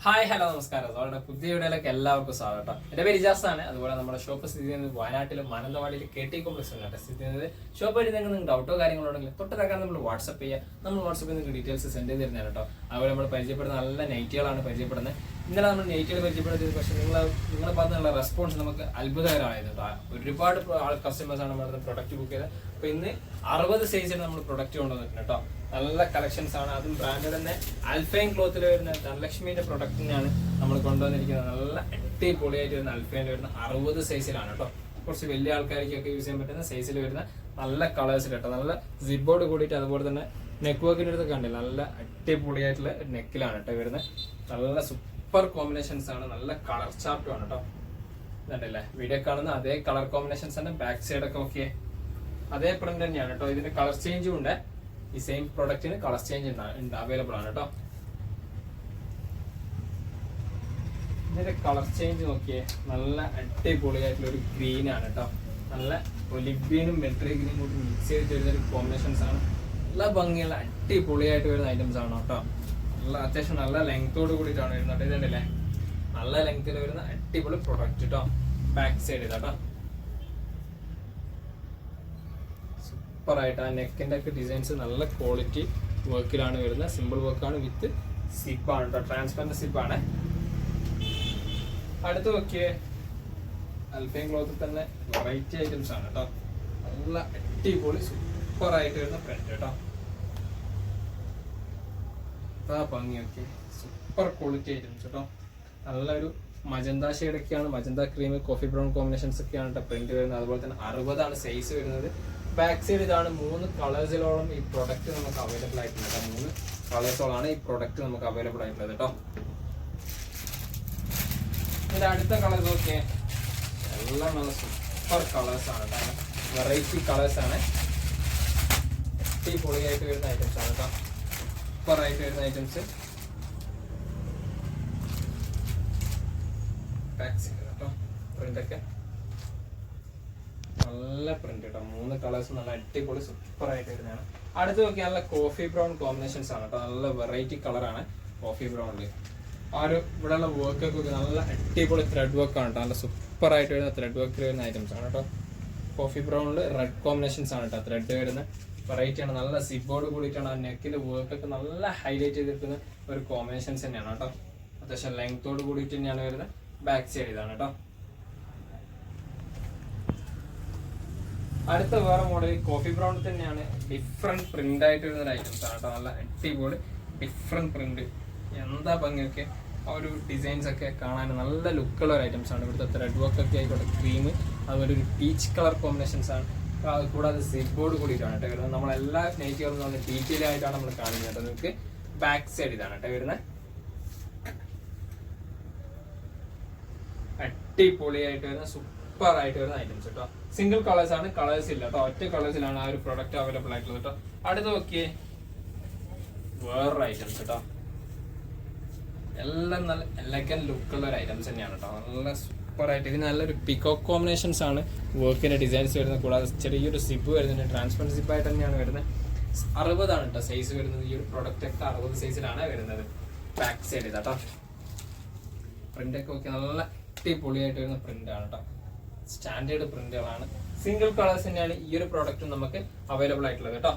Hi hello നമസ്കാരം. നമ്മുടെ പുതിയ വീഡിയോയിലേക്ക് എല്ലാവർക്കും സ്വാഗതം. എൻ്റെ പേര് ഇജാസാണ്. അതുപോലെ നമ്മുടെ ഷോപ്പ് സ്ഥിതി ചെയ്യുന്നത് വയനാട്ടിലും മാനന്തവാടിയിൽ KT കോംപ്ലക്സിലാണ് സ്ഥിതി ചെയ്യുന്നത്. ഷോപ്പ് വഴി നിങ്ങൾക്ക് ഡൗട്ടോ കാര്യങ്ങളോ ഉണ്ടെങ്കിൽ തൊട്ടതാക്കാൻ നമ്മൾ വാട്സപ്പ് ചെയ്യുക. നമ്മൾ വാട്സപ്പിൽ നിങ്ങൾക്ക് ഡീറ്റെയിൽസ് സെൻഡ് ചെയ്ത് തരുന്നതാണ് കേട്ടോ. അതുപോലെ നമ്മൾ പരിചയപ്പെടുന്ന നല്ല നൈറ്റുകളാണ് പരിചയപ്പെടുന്നത്. ഇന്നലെ നമ്മൾ നൈറ്റുകൾ പരിചയപ്പെടുത്തിയത്, പക്ഷേ നിങ്ങളെ ഭാഗത്തുനിന്നുള്ള റെസ്പോൺസ് നമുക്ക് അത്ഭുതകരമായിരുന്നു കേട്ടോ. ഒരുപാട് കസ്റ്റമേഴ്സാണ് നമ്മുടെ പ്രൊഡക്റ്റ് ബുക്ക് ചെയ്തത്. അപ്പോൾ ഇന്ന് 60 സൈസിൽ നമ്മൾ പ്രൊഡക്റ്റ് കൊണ്ടുവന്നിട്ടുണ്ട് കേട്ടോ. നല്ല കളക്ഷൻസ് ആണ്. അതും ബ്രാൻഡ് തന്നെ അൽഫൈൻ ക്ലോത്തിൽ വരുന്ന ധനലക്ഷ്മിന്റെ പ്രൊഡക്റ്റിനാണ് നമ്മൾ കൊണ്ടുവന്നിരിക്കുന്നത്. നല്ല അടിപൊളിയായിട്ട് വരുന്ന അൽഫൈനിൽ വരുന്ന 60 സൈസിലാണ് കേട്ടോ. കുറച്ച് വലിയ ആൾക്കാർക്കൊക്കെ യൂസ് ചെയ്യാൻ പറ്റുന്ന സൈസിൽ വരുന്ന നല്ല കളേഴ്സിൽ കേട്ടോ. നല്ല സിബോർഡ് കൂടിയിട്ട്, അതുപോലെ തന്നെ നെക്ക് വർക്കിൻ്റെ അടുത്ത് കണ്ടില്ല, നല്ല അടിപൊളിയായിട്ടുള്ള നെക്കിലാണ് കേട്ടോ വരുന്നത്. നല്ല സൂപ്പർ കോമ്പിനേഷൻസ് ആണ്. നല്ല കളർ ചാർട്ടും ആണ് കേട്ടോ. ഇതല്ലേ വീഡിയോ കാണുന്ന അതേ കളർ കോമ്പിനേഷൻസ് തന്നെ. ബാക്ക് സൈഡൊക്കെ ഓക്കെ അതേ പ്രിന്റ് തന്നെയാണ് കേട്ടോ. ഇതിന് കളർ ചേഞ്ചും ഉണ്ട്. ഈ സെയിം പ്രൊഡക്റ്റിന് കളർ ചേഞ്ച് അവൈലബിൾ ആണ് കേട്ടോ. ഇതിന്റെ കളർ ചേഞ്ച് നോക്കിയേ, നല്ല അടിപൊളിയായിട്ടുള്ള ഒരു ഗ്രീൻ ആണ് കേട്ടോ. നല്ല ഒലിവ് ഗ്രീനും മെട്രി ഗ്രീനും കൂടി മിക്സ് ചെയ്തിട്ട് വരുന്ന ഒരു കോമ്പിനേഷൻസ് ആണ്. നല്ല ഭംഗിയുള്ള അടിപൊളിയായിട്ട് വരുന്ന ഐറ്റംസ് ആണ് കേട്ടോ. നല്ല അത്യാവശ്യം നല്ല ലെങ്തോട് കൂടിയിട്ടാണ് വരുന്നത്. ഇതുണ്ടല്ലേ, നല്ല ലെങ്ത്തിൽ വരുന്ന അടിപൊളി പ്രൊഡക്റ്റ് കേട്ടോ. ബാക്ക് സൈഡ് ഇതാട്ടോ, സൂപ്പറായിട്ട് ആ നെക്കിൻ്റെ ഒക്കെ ഡിസൈൻസ് നല്ല ക്വാളിറ്റി വർക്കിലാണ് വരുന്നത്. സിമ്പിൾ വർക്കാണ് വിത്ത് സിപ്പാണ് കേട്ടോ. ട്രാൻസ്പെറൻറ്റ് സിപ്പാണ്. അടുത്ത് നോക്കിയേ, അൽഫൈൻ ക്ലോത്തിൽ തന്നെ വെറൈറ്റി ഐറ്റംസ് ആണ് കേട്ടോ. നല്ല അടിപൊളി സൂപ്പറായിട്ട് വരുന്ന പ്രിന്റ് കേട്ടോ. ഭംഗി നോക്കി, സൂപ്പർ ക്വാളിറ്റി ഐറ്റംസ് കേട്ടോ. നല്ലൊരു മജന്ത ഷെയ്ഡൊക്കെയാണ്, magenta cream coffee brown combinations ഒക്കെയാണ് കേട്ടോ പ്രിന്റ് വരുന്നത്. അതുപോലെ തന്നെ 60 സൈസ് വരുന്നത്. ബാക്ക് സൈഡ് ഇതാണ്. 3 കളേഴ്സിലോളം ഈ പ്രൊഡക്റ്റ് നമുക്ക് അവൈലബിൾ ആയിട്ടുണ്ട് കേട്ടോ. 3 കളേഴ്സോളാണ് ഈ പ്രൊഡക്റ്റ് നമുക്ക് അവൈലബിൾ ആയിട്ടുള്ളത് കേട്ടോ. ഇതിന്റെ അടുത്ത കളർ നോക്കിയേ, എല്ലാം നല്ല സൂപ്പർ കളേഴ്സ് ആണ് കേട്ടോ. വെറൈറ്റി കളേഴ്സ് ആണ്. പൊളിയായിട്ട് വരുന്ന ഐറ്റംസ് ആണ് കേട്ടോ. സൂപ്പർ ആയിട്ട് വരുന്ന ഐറ്റംസ്. ബാക്ക് സൈഡ് കേട്ടോ പ്രിന്റ് ഒക്കെ നല്ല പ്രിന്റ് കേട്ടോ. 3 കളേഴ്സ് നല്ല അടിപൊളി സൂപ്പർ ആയിട്ട് വരുന്നതാണ്. അടുത്ത് നോക്കി നല്ല കോഫി ബ്രൗൺ കോമ്പിനേഷൻസ് ആണ് കേട്ടോ. നല്ല വെറൈറ്റി കളറാണ് കോഫി ബ്രൗണില്. ആ ഒരു ഇവിടെയുള്ള വർക്കൊക്കെ നല്ല അടിപൊളി ത്രെഡ് വർക്കാണ് കേട്ടോ. നല്ല സൂപ്പർ ആയിട്ട് വരുന്ന ത്രെഡ് വർക്കിൽ വരുന്ന ഐറ്റംസ് ആണ് കേട്ടോ. കോഫി ബ്രൗണിൽ റെഡ് കോമ്പിനേഷൻസ് ആണ് കേട്ടോ. ത്രെഡ് വരുന്ന വെറൈറ്റി ആണ്. നല്ല സിബോർഡ് കൂടിയിട്ടാണ്. ആ നെക്കിന്റെ വർക്കൊക്കെ നല്ല ഹൈലൈറ്റ് ചെയ്തിരിക്കുന്ന ഒരു കോമ്പിനേഷൻസ് തന്നെയാണ് കേട്ടോ. അത്യാവശ്യം ലെങ്തോട് കൂടിയിട്ട് തന്നെയാണ് വരുന്നത്. ബാക്ക് സൈഡ് ഇതാണ് കേട്ടോ. അടുത്ത വേറെ മോഡൽ കോഫി ബ്രൗൺ തന്നെയാണ്. ഡിഫറെന്റ് പ്രിന്റ് ആയിട്ട് വരുന്ന ഒരു ഐറ്റംസ് ആണ് കേട്ടോ. നല്ല അടിപൊളി ഡിഫറെന്റ് പ്രിന്റ്. എന്താ ഭംഗിയൊക്കെ ആ ഒരു ഡിസൈൻസ് ഒക്കെ കാണാൻ നല്ല ലുക്കുള്ള ഒരു ഐറ്റംസ് ആണ്. ഇവിടുത്തെ ത്രെഡ് വർക്ക് ഒക്കെ ആയിക്കോട്ടെ, ക്രീം, അതുപോലെ ഒരു പീച്ച് കളർ കോമ്പിനേഷൻസ് ആണ്. കൂടാതെ സിബോർഡ് കൂടിയിട്ടാണ് കേട്ടോ വരുന്നത്. നമ്മളെല്ലാ നൈറ്റുകളും നമ്മൾ ഡീറ്റെയിൽ ആയിട്ടാണ് നമ്മൾ കാണുന്നത് കേട്ടോ. നിങ്ങൾക്ക് ബാക്ക് സൈഡ് ഇതാണ് കേട്ടോ വരുന്നത്. അടിപൊളിയായിട്ട് വരുന്ന സൂപ്പർ ആയിട്ട് വരുന്ന ഐറ്റംസ് കേട്ടോ. സിംഗിൾ കളേഴ്സ് ആണ്, കളേഴ്സ് ഇല്ല കേട്ടോ. ഒറ്റ കളേഴ്സിലാണ് ആ ഒരു പ്രൊഡക്റ്റ് അവൈലബിൾ ആയിട്ടുള്ളത് കേട്ടോ. അടുത്ത് നോക്കിയേ, വേറൊരു ഐറ്റംസ് കേട്ടോ. എല്ലാം നല്ല എലഗൻ ലുക്കുള്ള ഒരു ഐറ്റംസ് തന്നെയാണ് കേട്ടോ. നല്ല സൂപ്പർ ആയിട്ട്. ഇതിന് നല്ലൊരു പിക്കോക്ക് കോമ്പിനേഷൻസ് ആണ് വർക്കിന്റെ ഡിസൈൻസ് വരുന്നത്. കൂടാതെ ചെറിയൊരു സിപ്പ് വരുന്നുണ്ട്. ട്രാൻസ്പെറൻറ്റ് സിപ്പായിട്ട് തന്നെയാണ് വരുന്നത്. 60 ആണ് കേട്ടോ സൈസ് വരുന്നത്. ഈ ഒരു പ്രൊഡക്റ്റ് ഒക്കെ 60 സൈസിലാണ് വരുന്നത്. ബാക്ക് സൈഡ് ഇതാട്ടോ. പ്രിന്റ് ഒക്കെ നോക്കി നല്ല അടിപൊളിയായിട്ട് വരുന്ന പ്രിന്റ് ആണ് കേട്ടോ. സ്റ്റാൻഡേർഡ് പ്രിന്റുകളാണ്. സിംഗിൾ കളേഴ്സ് തന്നെയാണ് ഈ ഒരു പ്രോഡക്റ്റും നമുക്ക് അവൈലബിൾ ആയിട്ടുള്ളത് കേട്ടോ.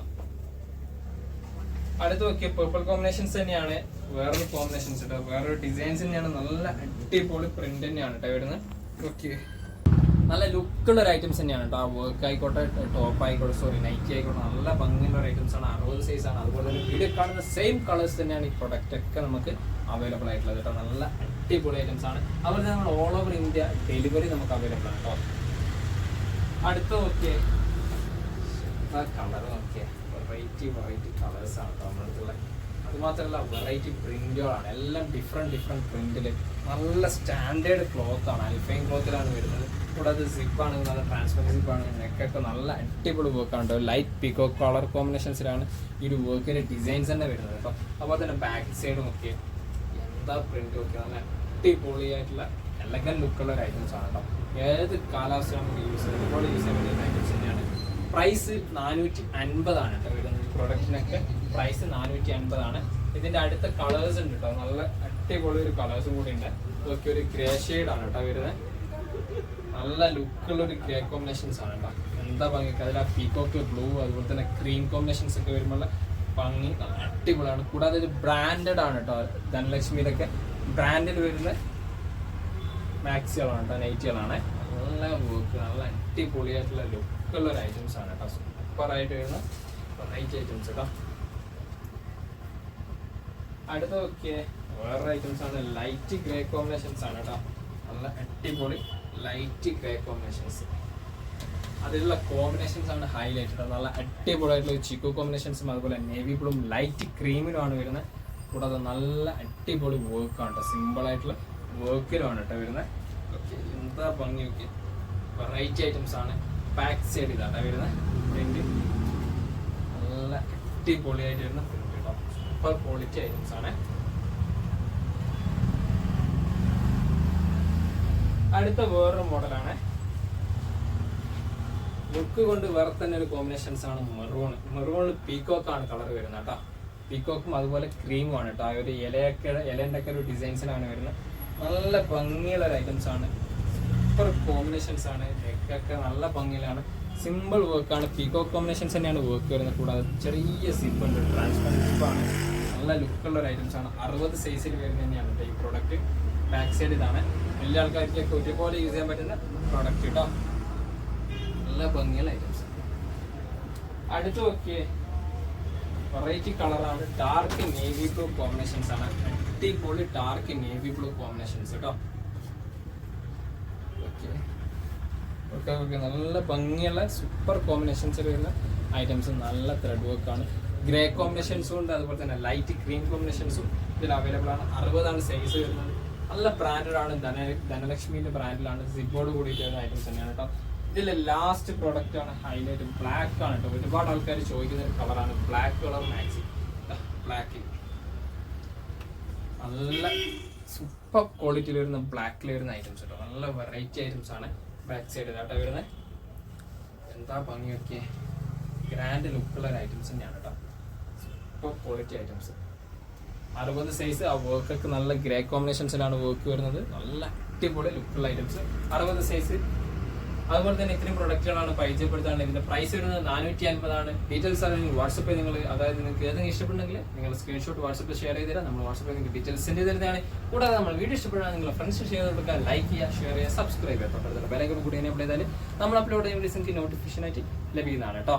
അടുത്ത് നോക്കിയ പേർപ്പിൾ കോമ്പിനേഷൻസ് തന്നെയാണ്. വേറൊരു കോമ്പിനേഷൻസ് കേട്ടോ. വേറൊരു ഡിസൈൻസ് തന്നെയാണ്. നല്ല അടിപൊളി പ്രിന്റ് തന്നെയാണ് കേട്ടോ വരുന്നത്. ഓക്കെ, നല്ല ലുക്കുള്ള ഒരു ഐറ്റംസ് തന്നെയാണ് കേട്ടോ. ആ വർക്ക് ആയിക്കോട്ടെ, ടോപ്പ് ആയിക്കോട്ടെ, നൈറ്റി ആയിക്കോട്ടെ, നല്ല ഭംഗിയുള്ള ഒരു ഐറ്റംസ് ആണ്. 60 സൈസ് ആണ്. അതുപോലെ തന്നെ വീഡിയോ കാണുന്ന സെയിം കളേഴ്സ് തന്നെയാണ് ഈ പ്രൊഡക്റ്റ് ഒക്കെ നമുക്ക് അവൈലബിൾ ആയിട്ടുള്ളത് കേട്ടോ. നല്ല അടിപൊളി ഐറ്റംസ് ആണ്. അതുപോലെ തന്നെ നമ്മൾ ഓൾ ഓവർ ഇന്ത്യ ഡെലിവറി നമുക്ക് അവൈലബിൾ ആണ് കേട്ടോ. അടുത്ത നോക്കിയേ, കളർ നോക്കിയേ, വെറൈറ്റി കളേഴ്സ് ആണ് കേട്ടോ നമ്മുടെ അടുത്തുള്ള. അതുമാത്രമല്ല വെറൈറ്റി പ്രിന്റുകളാണ്. എല്ലാം ഡിഫറെന്റ് പ്രിന്റില്. നല്ല സ്റ്റാൻഡേർഡ് ക്ലോത്ത് ആണ്. അൽഫൈൻ ക്ലോത്തിലാണ് വരുന്നത്. കൂടാതെ സിപ്പാണ്, നല്ല ട്രാൻസ്പെറൻറ്റ് സിപ്പാണ്. നെക്കൊക്കെ നല്ല അടിപൊളി വർക്കാണ് കേട്ടോ. ലൈറ്റ് പിക്കോ കളർ കോമ്പിനേഷൻസിലാണ് ഈ ഒരു വർക്കിന്റെ ഡിസൈൻസ് തന്നെ വരുന്നത് കേട്ടോ. അതുപോലെ തന്നെ ബാക്ക് സൈഡ് നോക്കിയേ, എന്താ പ്രിന്റ് നോക്കിയാൽ നല്ല അടിപൊളിയായിട്ടുള്ള എലഗൻ ലുക്കുള്ള ഒരു ഐറ്റംസ് ആണ് കേട്ടോ. ഏത് കാലാവസ്ഥ നമുക്ക് യൂസ് ചെയ്യാൻ പറ്റുന്ന ഐറ്റംസ് തന്നെയാണ്. പ്രൈസ് 450 ആണ് കേട്ടോ വരുന്നത്. പ്രൊഡക്റ്റിനൊക്കെ പ്രൈസ് 450 ആണ്. ഇതിന്റെ അടുത്ത കളേഴ്സ് ഉണ്ട് കേട്ടോ. നല്ല അടിപൊളി ഒരു കളേഴ്സും കൂടി ഉണ്ട്. ഇതൊക്കെ ഒരു ഗ്രേ ഷെയ്ഡാണ് കേട്ടോ വരുന്നത്. നല്ല ലുക്കുള്ള ഒരു ഗ്രേ കോമ്പിനേഷൻസ് ആണ് കേട്ടോ. എന്താ ഭംഗി, അതിൽ ആ പീക്കോക്ക് ബ്ലൂ അതുപോലെ തന്നെ ക്രീം കോമ്പിനേഷൻസ് ഒക്കെ വരുമ്പോൾ ഭംഗി അടിപൊളിയാണ്. കൂടാതെ ഇത് ബ്രാൻഡഡ് ആണ് കേട്ടോ. ധനലക്ഷ്മിയുടെ ഒക്കെ ബ്രാൻഡിൽ വരുന്ന മാക്സികളാണ് കേട്ടോ, നൈറ്റികളാണ്. നല്ല വർക്ക്, നല്ല അടിപൊളിയായിട്ടുള്ള ലുക്കുള്ള ഒരു ഐറ്റംസ് ആണ് കേട്ടോ. സൂപ്പറായിട്ട് വരുന്ന വെറൈറ്റി ഐറ്റംസ് കേട്ടോ. അടുത്ത നോക്കിയേ വേറെ ഐറ്റംസ് ആണ്. ലൈറ്റ് ഗ്രേ കോമ്പിനേഷൻസ് ആണ് കേട്ടോ. നല്ല അടിപൊളി ലൈറ്റ് ഗ്രേ കോമ്പിനേഷൻസ്. അതിലുള്ള കോമ്പിനേഷൻസ് ആണ് ഹൈലൈറ്റ്. നല്ല അടിപൊളിയായിട്ടുള്ള ചിക്കു കോമ്പിനേഷൻസും അതുപോലെ നേവി ബ്ലൂം ലൈറ്റ് ക്രീമിലുമാണ് വരുന്നത്. കൂടാതെ നല്ല അടിപൊളി വർക്കാണ് കേട്ടോ. സിമ്പിളായിട്ടുള്ള വർക്കിലുമാണ് കേട്ടോ വരുന്നത്. ഓക്കെ, എന്താ ഭംഗി. ഓക്കെ, വെറൈറ്റി ഐറ്റംസ് ആണ്. ബാക്ക് സൈഡ് ഇതാണ് വരുന്നത്. പ്രിന്റ് നല്ല അടിപൊളിയായിട്ട് വരുന്ന പ്രിന്റ് കേട്ടോ. സൂപ്പർ ക്വാളിറ്റി ഐറ്റംസ് ആണ്. അടുത്ത വേറൊരു മോഡലാണ്. ലുക്ക് കൊണ്ട് വേറെ തന്നെ ഒരു കോമ്പിനേഷൻസ് ആണ്. മെറൂണിൽ പീക്കോക്കാണ് കളർ വരുന്നത് കേട്ടോ. പീക്കോക്കും അതുപോലെ ക്രീമും ആണ് കേട്ടോ. ആ ഒരു ഇലേൻ്റെ ഒക്കെ ഒരു ഡിസൈൻസിലാണ് വരുന്നത്. നല്ല ഭംഗിയുള്ള ഒരു ഐറ്റംസ് ആണ്. സൂപ്പർ കോമ്പിനേഷൻസ് ആണ്. നെക്കൊക്കെ നല്ല ഭംഗിയിലാണ്. സിമ്പിൾ വർക്കാണ്. പീക്കോക്ക് കോമ്പിനേഷൻസ് തന്നെയാണ് വർക്ക് വരുന്നത്. കൂടാതെ ചെറിയ സിപ്പ് ഉണ്ട്, ട്രാൻസ്പെറൻറ്റ് സിപ്പാണ്. നല്ല ലുക്കുള്ള ഒരു ഐറ്റംസ് ആണ്. 60 സൈസിൽ വരുന്നത് തന്നെയാണ് കേട്ടോ ഈ പ്രോഡക്റ്റ്. ബാക്ക് സൈഡ് ഇതാണ്. വലിയ ആൾക്കാർക്കൊക്കെ ഒരുപോലെ യൂസ് ചെയ്യാൻ പറ്റുന്ന പ്രോഡക്റ്റ് കേട്ടോ. നല്ല ഭംഗിയുള്ള ഐറ്റംസ്. അടുത്ത് നോക്കിയേ വെറൈറ്റി കളറാണ്. ഡാർക്ക് നേവി ബ്ലൂ കോമ്പിനേഷൻസ് ആണ്. അടിപൊളി ഡാർക്ക് നേവി ബ്ലൂ കോമ്പിനേഷൻസ് കേട്ടോ. ഓക്കെ ഓക്കെ ഓക്കെ, നല്ല ഭംഗിയുള്ള സൂപ്പർ കോമ്പിനേഷൻസ് വരുന്ന ഐറ്റംസ്. നല്ല ത്രെഡ് വർക്കാണ്. ഗ്രേ കോമ്പിനേഷൻസും ഉണ്ട്, അതുപോലെ തന്നെ ലൈറ്റ് ക്രീം കോമ്പിനേഷൻസും ഇതിൽ അവൈലബിൾ ആണ്. 60 സൈസ് വരുന്നത്. നല്ല ബ്രാൻഡഡ് ആണ്. ധനലക്ഷ്മിന്റെ ബ്രാൻഡിലാണ്. സിബോർഡ് കൂടിയിട്ട് വരുന്ന ഐറ്റംസ് തന്നെയാണ് കേട്ടോ. ഇതിലെ ലാസ്റ്റ് പ്രോഡക്റ്റ് ആണ് ഹൈലൈറ്റ്. ബ്ലാക്ക് ആണ് കേട്ടോ. ഒരുപാട് ആൾക്കാർ ചോദിക്കുന്ന ഒരു കളറാണ് ബ്ലാക്ക് കളർ മാക്സി. ബ്ലാക്ക് നല്ല സൂപ്പർ ക്വാളിറ്റിയിൽ വരുന്ന ബ്ലാക്കിൽ വരുന്ന ഐറ്റംസ് കേട്ടോ. നല്ല വെറൈറ്റി ഐറ്റംസ് ആണ്. ബാക്ക് സൈഡ് കേട്ടോ വരുന്നത്. എന്താ ഭംഗിയൊക്കെ, ഗ്രാൻഡ് ലുക്കുള്ള ഒരു ഐറ്റംസ് തന്നെയാണ് കേട്ടോ. Super quality items. 60 സൈസ്. ആ വർക്കൊക്കെ നല്ല ഗ്രേ കോമ്പിനേഷൻസിലാണ് വർക്ക് വരുന്നത്. നല്ല അടിപൊളി ലുക്കുള്ള ഐറ്റംസ്. 60 സൈസ്. അതുപോലെ തന്നെ ഇത്രയും പ്രൊഡക്റ്റുകളാണ് പരിചയപ്പെടുത്താറുണ്ട്. ഇതിന്റെ പ്രൈസ് വരുന്നത് 450 ആണ്. ഡീറ്റെയിൽസ് ആണ് വാട്സപ്പിൽ നിങ്ങൾ, അതായത് നിങ്ങൾക്ക് ഏതെങ്കിലും ഇഷ്ടപ്പെടുന്നെങ്കിൽ നിങ്ങൾ സ്ക്രീൻഷോട്ട് വാട്സപ്പിൽ ഷെയർ ചെയ്ത് തരാം. നമ്മൾ വാട്സപ്പിൽ നിങ്ങൾക്ക് ഡീറ്റെയിൽസ് സെൻഡ് ചെയ്ത് തരുന്നതാണ്. കൂടാതെ നമ്മൾ വീഡിയോ ഇഷ്ടപ്പെടാൻ നിങ്ങൾ ഫ്രണ്ട്സ് ഷെയർ ചെയ്ത് കൊടുക്കുക, ലൈക്ക് ചെയ്യുക, ഷെയർ ചെയ്യുക, സബ്സ്ക്രൈബ് ചെയ്യുക. തൊട്ടടുത്തുള്ള ബെൽ ഐക്കൺ കൂടി എനേബിൾ ചെയ്താൽ നമ്മൾ അപ്ലോഡ് ചെയ്യുന്ന നിങ്ങൾക്ക് നോട്ടിഫിക്കേഷൻ ആയിട്ട് ലഭിക്കുന്നതാണ് കേട്ടോ.